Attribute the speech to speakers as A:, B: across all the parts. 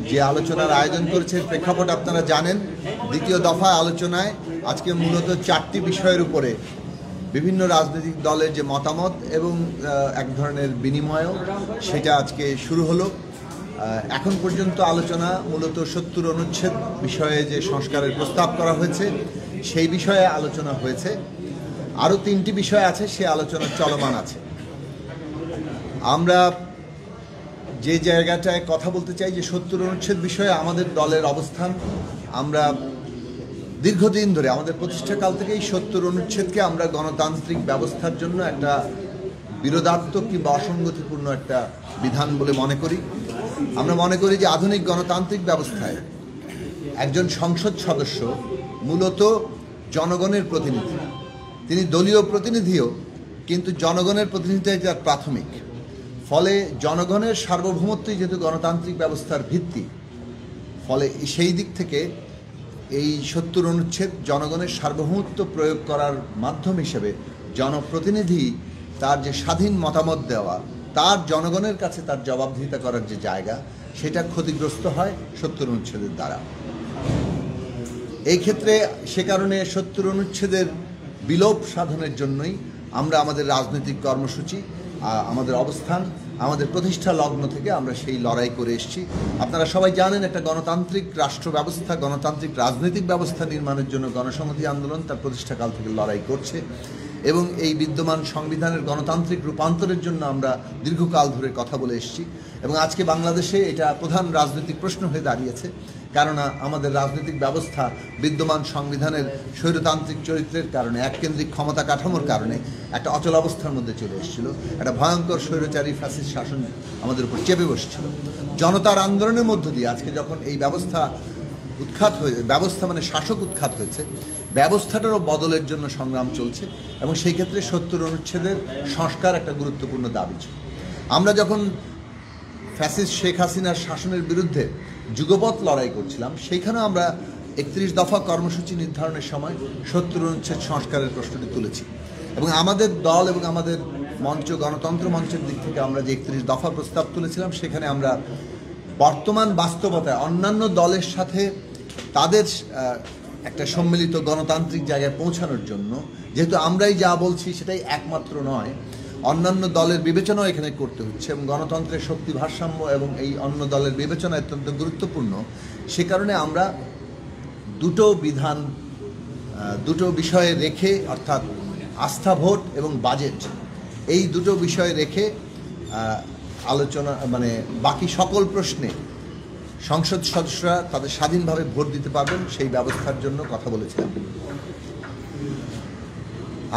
A: যে আলোচনার আয়োজন করেছে প্রেক্ষাপট আপনারা জানেন। দ্বিতীয় দফা আলোচনায় আজকে মূলত 4টি বিষয়ের উপরে বিভিন্ন রাজনৈতিক দলের যে মতামত এবং এক ধরনের বিনিময়ও সেটা আজকে শুরু হলো। এখন পর্যন্ত আলোচনা মূলত 70 অনুচ্ছেদ বিষয়ে যে সংস্কারের প্রস্তাব করা হয়েছে সেই বিষয়ে আলোচনা হয়েছে। আরও 3টি বিষয় আছে, সে আলোচনা চলমান আছে। আমরা যে জায়গাটায় কথা বলতে চাই যে 70 অনুচ্ছেদ বিষয়ে আমাদের দলের অবস্থান, আমরা দীর্ঘদিন ধরে আমাদের প্রতিষ্ঠাকাল থেকেই 70 অনুচ্ছেদকে আমরা গণতান্ত্রিক ব্যবস্থার জন্য একটা বিরোধাত্মক কিংবা অসঙ্গতিপূর্ণ একটা বিধান বলে মনে করি। আমরা মনে করি যে আধুনিক গণতান্ত্রিক ব্যবস্থায় একজন সংসদ সদস্য মূলত জনগণের প্রতিনিধি। তিনি দলীয় প্রতিনিধিও, কিন্তু জনগণের প্রতিনিধিটাই তার প্রাথমিক। ফলে জনগণের সার্বভৌমত্বই যেহেতু গণতান্ত্রিক ব্যবস্থার ভিত্তি, ফলে সেই দিক থেকে এই 70 অনুচ্ছেদ জনগণের সার্বভৌমত্ব প্রয়োগ করার মাধ্যম হিসেবে জনপ্রতিনিধি তার যে স্বাধীন মতামত দেওয়া, তার জনগণের কাছে তার জবাবদিহিতা করার যে জায়গা, সেটা ক্ষতিগ্রস্ত হয় 70 অনুচ্ছেদের দ্বারা। এই ক্ষেত্রে সে কারণে 70 অনুচ্ছেদের বিলোপ সাধনের জন্যই আমরা আমাদের রাজনৈতিক কর্মসূচি, আমাদের অবস্থান, আমাদের প্রতিষ্ঠা লগ্ন থেকে আমরা সেই লড়াই করে এসেছি। আপনারা সবাই জানেন, একটা গণতান্ত্রিক রাষ্ট্র ব্যবস্থা, গণতান্ত্রিক রাজনৈতিক ব্যবস্থা নির্মাণের জন্য গণসংহতি আন্দোলন তার প্রতিষ্ঠাকাল থেকে লড়াই করছে এবং এই বিদ্যমান সংবিধানের গণতান্ত্রিক রূপান্তরের জন্য আমরা দীর্ঘকাল ধরে কথা বলে এসেছি। এবং আজকে বাংলাদেশে এটা প্রধান রাজনৈতিক প্রশ্ন হয়ে দাঁড়িয়েছে, কেননা আমাদের রাজনৈতিক ব্যবস্থা বিদ্যমান সংবিধানের স্বৈরতান্ত্রিক চরিত্রের কারণে, এককেন্দ্রিক ক্ষমতা কাঠামোর কারণে একটা অচল অবস্থার মধ্যে চলে এসেছিল। একটা ভয়ঙ্কর স্বৈরচারী ফ্যাসিস্ট শাসন আমাদের উপর চেপে বসছিল। জনতার আন্দোলনের মধ্য দিয়ে আজকে যখন এই ব্যবস্থা উৎখাত হয়ে, ব্যবস্থা মানে শাসক উৎখাত হয়েছে, ব্যবস্থাটারও বদলের জন্য সংগ্রাম চলছে এবং সেই ক্ষেত্রে 70 অনুচ্ছেদের সংস্কার একটা গুরুত্বপূর্ণ দাবি ছিল। আমরা যখন ফ্যাসিস্ট শেখ হাসিনার শাসনের বিরুদ্ধে যুগপৎ লড়াই করছিলাম, সেইখানে আমরা 31 দফা কর্মসূচি নির্ধারণের সময় 70 অনুচ্ছেদ সংস্কারের প্রশ্নটি তুলেছি এবং আমাদের দল এবং আমাদের মঞ্চ, গণতন্ত্র মঞ্চের দিক থেকে আমরা যে 31 দফা প্রস্তাব তুলেছিলাম, সেখানে আমরা বর্তমান বাস্তবতায় অন্যান্য দলের সাথে তাদের একটা সম্মিলিত গণতান্ত্রিক জায়গায় পৌঁছানোর জন্য, যেহেতু আমরাই যা বলছি সেটাই একমাত্র নয়, অন্যান্য দলের বিবেচনাও এখানে করতে হচ্ছে এবং গণতন্ত্রের শক্তি ভারসাম্য এবং এই অন্য দলের বিবেচনা অত্যন্ত গুরুত্বপূর্ণ। সে কারণে আমরা দুটো বিষয়ে রেখে, অর্থাৎ আস্থা ভোট এবং বাজেট, এই দুটো বিষয় রেখে আলোচনা মানে বাকি সকল প্রশ্নে সংসদ সদস্যরা তাদের স্বাধীনভাবে ভোট দিতে পারবেন সেই ব্যবস্থার জন্য কথা বলেছিলাম।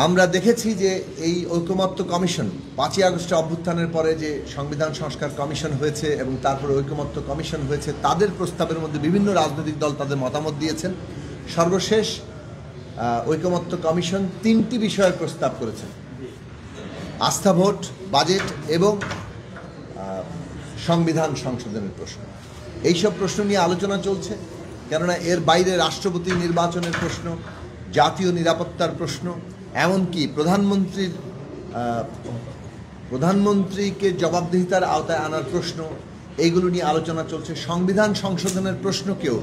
A: আমরা দেখেছি যে এই ঐকমত্য কমিশন, 5ই আগস্টে অভ্যুত্থানের পরে যে সংবিধান সংস্কার কমিশন হয়েছে এবং তারপরে ঐকমত্য কমিশন হয়েছে, তাদের প্রস্তাবের মধ্যে বিভিন্ন রাজনৈতিক দল তাদের মতামত দিয়েছেন। সর্বশেষ ঐকমত্য কমিশন 3টি বিষয়ের প্রস্তাব করেছেন: আস্থা ভোট, বাজেট এবং সংবিধান সংশোধনের প্রশ্ন। এইসব প্রশ্ন নিয়ে আলোচনা চলছে, কেননা এর বাইরে রাষ্ট্রপতি নির্বাচনের প্রশ্ন, জাতীয় নিরাপত্তার প্রশ্ন, এমনকি প্রধানমন্ত্রীকে জবাবদিহিতার আওতায় আনার প্রশ্ন, এইগুলো নিয়ে আলোচনা চলছে। সংবিধান সংশোধনের প্রশ্নকেও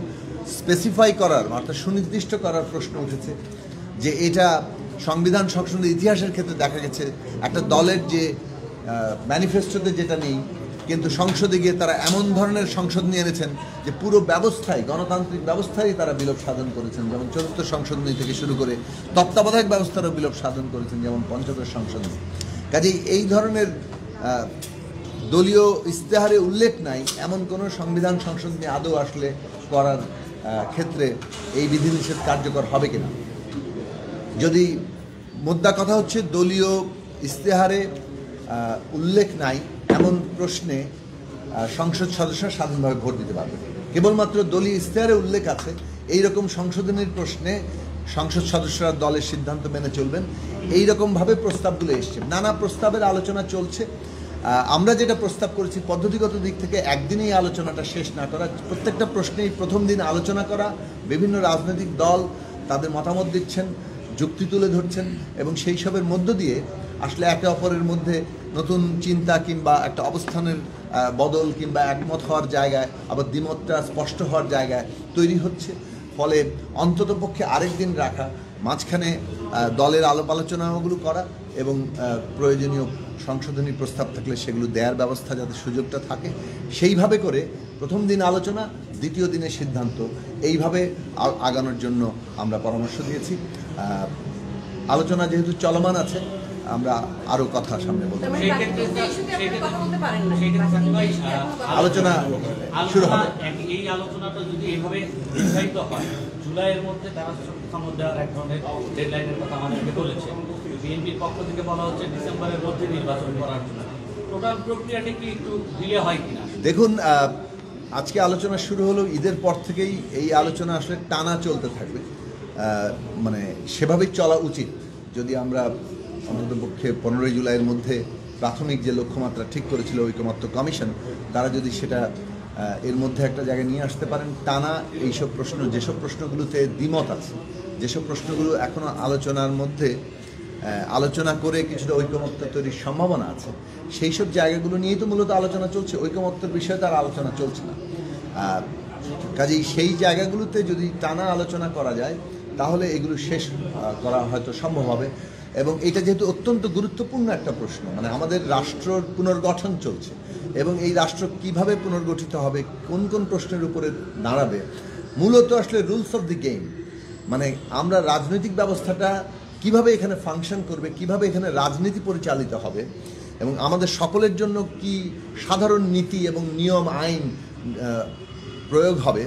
A: স্পেসিফাই করার, অর্থাৎ সুনির্দিষ্ট করার প্রশ্ন উঠেছে যে এটা সংবিধান সংশোধনের ইতিহাসের ক্ষেত্রে দেখা গেছে একটা দলের যে ম্যানিফেস্টোতে যেটা নেই, কিন্তু সংসদে গিয়ে তারা এমন ধরনের সংশোধনী এনেছেন যে পুরো ব্যবস্থায়, গণতান্ত্রিক ব্যবস্থায় তারা বিলোপ সাধন করেছেন, যেমন 4র্থ সংশোধনী থেকে শুরু করে তত্ত্বাবধায়ক ব্যবস্থারও বিলোপ সাধন করেছেন, যেমন 5ম সংশোধনী। কাজেই এই ধরনের দলীয় ইস্তেহারে উল্লেখ নাই এমন কোনো সংবিধান সংশোধনী আদৌ আসলে করার ক্ষেত্রে এই বিধিনিষেধ কার্যকর হবে কিনা। যদি মুদ্রা কথা হচ্ছে দলীয় ইস্তেহারে উল্লেখ নাই এমন প্রশ্নে সংসদ সদস্যরা স্বাধীনভাবে ভোট দিতে পারবে। কেবলমাত্র দলীয় ইস্তেহারে উল্লেখ আছে এইরকম সংশোধনের প্রশ্নে সংসদ সদস্যরা দলের সিদ্ধান্ত মেনে চলবেন, এইরকমভাবে প্রস্তাবগুলো এসছে। নানা প্রস্তাবের আলোচনা চলছে। আমরা যেটা প্রস্তাব করেছি পদ্ধতিগত দিক থেকে একদিনেই আলোচনাটা শেষ না করা, প্রত্যেকটা প্রশ্নেই প্রথম দিন আলোচনা করা, বিভিন্ন রাজনৈতিক দল তাদের মতামত দিচ্ছেন, যুক্তি তুলে ধরছেন এবং সেই সবের মধ্য দিয়ে আসলে একে অপরের মধ্যে নতুন চিন্তা কিংবা একটা অবস্থানের বদল কিংবা একমত হওয়ার জায়গায়, আবার দ্বিমতটা স্পষ্ট হওয়ার জায়গায় তৈরি হচ্ছে। ফলে অন্ততপক্ষে আরেক দিন রাখা, মাঝখানে দলের আলাপ আলোচনাগুলো করা এবং প্রয়োজনীয় সংশোধনী প্রস্তাব থাকলে সেগুলো দেওয়ার ব্যবস্থা, যাতে সুযোগটা থাকে, সেইভাবে করে প্রথম দিন আলোচনা, দ্বিতীয় দিনের সিদ্ধান্ত, এইভাবে আগানোর জন্য আমরা পরামর্শ দিয়েছি। আলোচনা যেহেতু চলমান আছে, আমরা আরও কথা সামনে বলব। আলোচনা শুরু হবে।
B: এই আলোচনাটা যদি এইভাবে নির্ধারিত হয়, জুলাইয়ের মধ্যে তারা সমুদ্র এক ধরনের ডেডলাইনের কথা আমাদেরকে বলেছে। বিএনপির পক্ষ থেকে বলা হচ্ছে ডিসেম্বরের মধ্যে নির্বাচন করার জন্য। টোটাল প্রক্রিয়াটি কি একটু ডিলে হয় কিনা?
A: দেখুন, আজকে আলোচনা শুরু হলো, ঈদের পর থেকেই এই আলোচনা আসলে টানা চলতে থাকবে। মানে সেভাবেই চলা উচিত। যদি আমরা অন্ততপক্ষে 15 জুলাইয়ের মধ্যে প্রাথমিক যে লক্ষ্যমাত্রা ঠিক করেছিল ঐকমত্য কমিশন, তারা যদি সেটা এর মধ্যে একটা জায়গায় নিয়ে আসতে পারেন, টানা এইসব প্রশ্ন, যেসব প্রশ্নগুলোতে দ্বিমত আছে, যেসব প্রশ্নগুলো এখনও আলোচনার মধ্যে আলোচনা করে কিছুটা ঐকমত্য তৈরির সম্ভাবনা আছে, সেই সব জায়গাগুলো নিয়েই তো মূলত আলোচনা চলছে। ঐকমত্যের বিষয়ে তার আলোচনা চলছে না। কাজেই সেই জায়গাগুলোতে যদি টানা আলোচনা করা যায়, তাহলে এগুলো শেষ করা হয়তো সম্ভব হবে। এবং এটা যেহেতু অত্যন্ত গুরুত্বপূর্ণ একটা প্রশ্ন, মানে আমাদের রাষ্ট্রর পুনর্গঠন চলছে এবং এই রাষ্ট্র কিভাবে পুনর্গঠিত হবে, কোন কোন প্রশ্নের উপরে দাঁড়াবে, মূলত আসলে রুলস অফ দি গেম, মানে আমরা রাজনৈতিক ব্যবস্থাটা কিভাবে এখানে ফাংশন করবে, কিভাবে এখানে রাজনীতি পরিচালিত হবে এবং আমাদের সকলের জন্য কি সাধারণ নীতি এবং নিয়ম আইন প্রয়োগ হবে,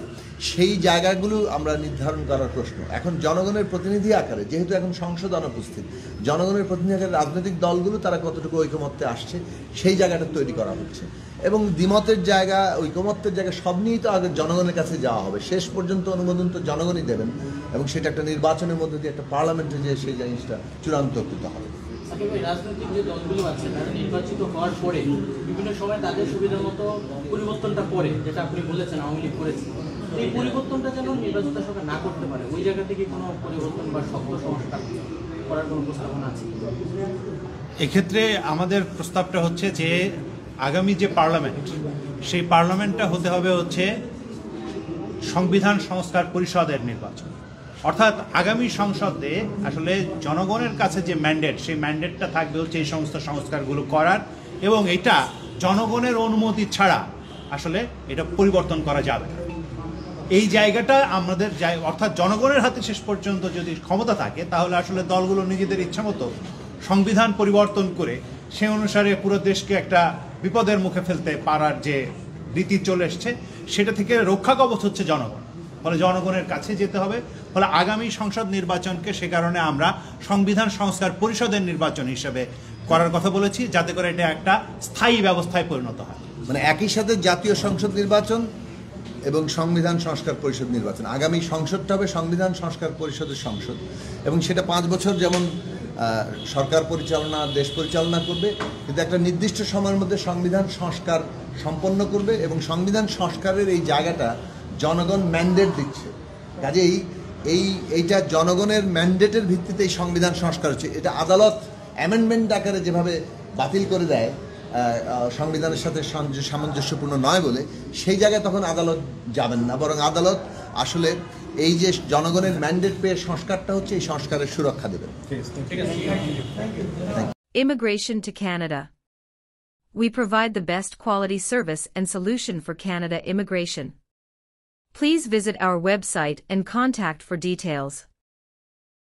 A: সেই জায়গাগুলো আমরা নির্ধারণ করার প্রশ্ন। এখন জনগণের প্রতিনিধি আকারে, যেহেতু এখন সংসদ অনুপস্থিত, জনগণের প্রতিনিধি আকারে রাজনৈতিক দলগুলো তারা কতটুকু ঐকমত্যে আসছে, সেই জায়গাটা তৈরি করা হচ্ছে। এবং দ্বিমতের জায়গা, ঐকমত্যের জায়গা সব নিয়েই তো আগে জনগণের কাছে যাওয়া হবে। শেষ পর্যন্ত অনুমোদন তো জনগণই দেবেন এবং সেটা একটা নির্বাচনের মধ্যে দিয়ে একটা পার্লামেন্টে যে সেই জিনিসটা চূড়ান্ত করতে হবে।
C: রাজনৈতিক যে দলগুলো আছে তারা নির্বাচিত হওয়ার পরে বিভিন্ন সময় তাদের সুবিধা মতো পরিবর্তনটা করে, যেটা আপনি বলেছেন আওয়ামী লীগ করেছে, এই পরিবর্তনটা যেন নির্বাচিত সরকার না করতে পারে, ওই জায়গা থেকে কোনো পরিবর্তন বা শক্ত সংস্কার করার কোনো প্রস্তাবনা আছে?
D: এক্ষেত্রে আমাদের প্রস্তাবটা হচ্ছে যে আগামী যে পার্লামেন্ট, সেই পার্লামেন্টটা হতে হবে হচ্ছে সংবিধান সংস্কার পরিষদের নির্বাচন। অর্থাৎ আগামী সংসদে আসলে জনগণের কাছে যে ম্যান্ডেট, সেই ম্যান্ডেটটা থাকবে হচ্ছে এই সমস্ত সংস্কারগুলো করার, এবং এটা জনগণের অনুমতি ছাড়া আসলে এটা পরিবর্তন করা যাবে না। এই জায়গাটা আমাদের, অর্থাৎ জনগণের হাতে শেষ পর্যন্ত যদি ক্ষমতা থাকে, তাহলে আসলে দলগুলো নিজেদের ইচ্ছামতো সংবিধান পরিবর্তন করে সে অনুসারে পুরো দেশকে একটা বিপদের মুখে ফেলতে পারার যে রীতি চলে এসছে, সেটা থেকে রক্ষা কবচ হচ্ছে জনগণ। ফলে জনগণের কাছে যেতে হবে। ফলে আগামী সংসদ নির্বাচনকে সে কারণে আমরা সংবিধান সংস্কার পরিষদের নির্বাচন হিসেবে করার কথা বলেছি, যাতে করে এটা একটা স্থায়ী ব্যবস্থায় পরিণত হয়।
A: মানে একই সাথে জাতীয় সংসদ নির্বাচন এবং সংবিধান সংস্কার পরিষদ নির্বাচন। আগামী সংসদটা হবে সংবিধান সংস্কার পরিষদের সংসদ এবং সেটা 5 বছর যেমন সরকার পরিচালনা, দেশ পরিচালনা করবে, কিন্তু একটা নির্দিষ্ট সময়ের মধ্যে সংবিধান সংস্কার সম্পন্ন করবে এবং সংবিধান সংস্কারের এই জায়গাটা জনগণ ম্যান্ডেট দিচ্ছে। কাজেই এইটা জনগণের ম্যান্ডেটের ভিত্তিতে এই সংবিধান সংস্কার হচ্ছে। এটা আদালত অ্যামেন্ডমেন্ট আকারে যেভাবে বাতিল করে দেয় সংবিধানের সাথে সামঞ্জস্যপূর্ণ নয় বলে, সেই জায়গায় তখন আদালত যাবেন না, বরং আদালত আসলে এই যে জনগণের ম্যান্ডেট পেয়ে সংস্কারটা হচ্ছে, এই সংস্কারের সুরক্ষা দেবেন।
E: Immigration to Canada. We provide the best quality service and solution for Canada immigration. Please visit our website and contact for details.